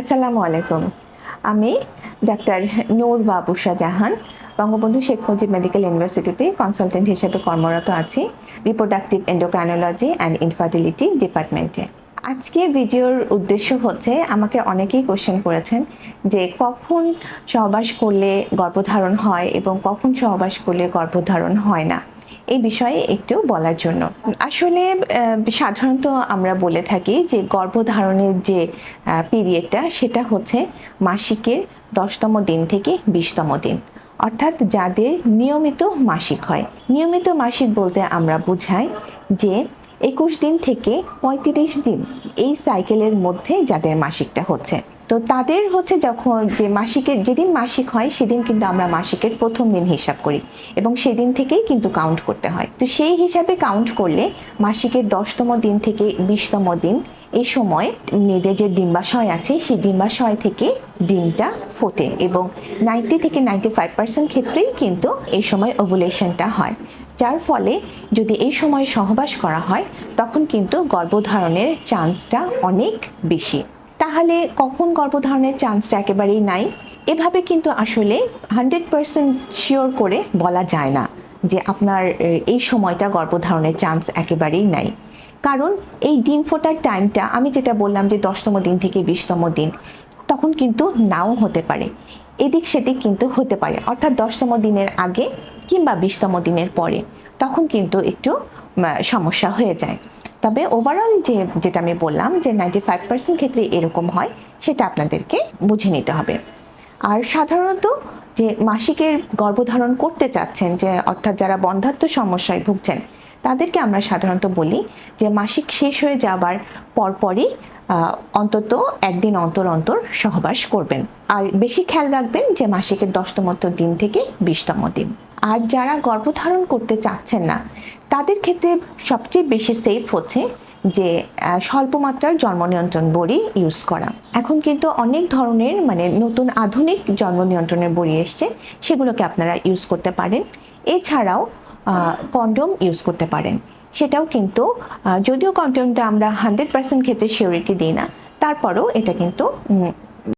আসসালামু আলাইকুম। আমি ডাক্তার নূর বাবুশা জাহান, বঙ্গবন্ধু শেখ মুজিব মেডিকেল ইউনিভার্সিটিতে কনসালটেন্ট হিসেবে কর্মরত আছি রিপ্রোডাক্টিভ এন্ডোক্রাইনোলজি অ্যান্ড ইনফার্টিলিটি ডিপার্টমেন্টে। আজকে ভিডিওর উদ্দেশ্য হচ্ছে, আমাকে অনেকেই কোশ্চেন করেছেন যে কখন সহবাস করলে গর্ভধারণ হয় এবং কখন সহবাস করলে গর্ভধারণ হয় না, এই বিষয়ে একটু বলার জন্য। আসলে সাধারণত আমরা বলে থাকি যে গর্ভধারণের যে পিরিয়ডটা সেটা হচ্ছে মাসিকের 10তম দিন থেকে 20তম দিন, অর্থাৎ যাদের নিয়মিত মাসিক হয়। নিয়মিত মাসিক বলতে আমরা বুঝাই যে 21 দিন থেকে 35 দিন এই সাইকেলের মধ্যে যাদের মাসিকটা হচ্ছে, তো তাদের হচ্ছে যখন যে মাসিকের যেদিন মাসিক হয় সেদিন কিন্তু আমরা মাসিকের প্রথম দিন হিসাব করি এবং সেদিন থেকেই কিন্তু কাউন্ট করতে হয়। তো সেই হিসাবে কাউন্ট করলে মাসিকের 10তম দিন থেকে 20তম দিন এই সময় মেয়েদের যে ডিম্বাশয় আছে সেই ডিম্বাশয় থেকে ডিমটা ফোটে এবং 90 থেকে 95% ক্ষেত্রেই কিন্তু এই সময় ওভুলেশনটা হয়, যার ফলে যদি এই সময় সহবাস করা হয় তখন কিন্তু গর্ভধারণের চান্সটা অনেক বেশি। তাহলে কখন গর্ভধারণের চান্সটা একেবারেই নাই, এভাবে কিন্তু আসলে 100% শিওর করে বলা যায় না যে আপনার এই সময়টা গর্ভধারণের চান্স একেবারেই নাই। কারণ এই ডিম ফোটার টাইমটা আমি যেটা বললাম যে 10তম দিন থেকে 20তম দিন, তখন কিন্তু নাও হতে পারে, এদিক সেদিক কিন্তু হতে পারে, অর্থাৎ 10তম দিনের আগে কিংবা 20তম দিনের পরে, তখন কিন্তু একটু সমস্যা হয়ে যায়। তবে ওভারঅল যেটা আমি বললাম যে 95% ক্ষেত্রে এরকম হয়, সেটা আপনাদেরকে বুঝে নিতে হবে। আর সাধারণত যে মাসিকের গর্ভধারণ করতে চাচ্ছেন, যে অর্থাৎ যারা বন্ধ্যাত্ব সমস্যায় ভুগছেন, তাদেরকে আমরা সাধারণত বলি যে মাসিক শেষ হয়ে যাবার পরপরই অন্তত একদিন অন্তর অন্তর সহবাস করবেন। আর বেশি খেয়াল রাখবেন যে মাসিকের 10তম দিন থেকে 20তম দিন। আর যারা গর্ভধারণ করতে চাচ্ছেন না, তাদের ক্ষেত্রে সবচেয়ে বেশি সেফ হচ্ছে যে স্বল্প মাত্রার জন্ম নিয়ন্ত্রণ বড়ি ইউজ করা। এখন কিন্তু অনেক ধরনের নতুন আধুনিক জন্ম নিয়ন্ত্রণের বড়ি এসছে, সেগুলোকে আপনারা ইউজ করতে পারেন। এছাড়াও কন্ডোম ইউজ করতে পারেন, সেটাও কিন্তু যদিও কন্ডোমটা আমরা 100% ক্ষেত্রে সিওরিটি দিই না, তারপরেও এটা কিন্তু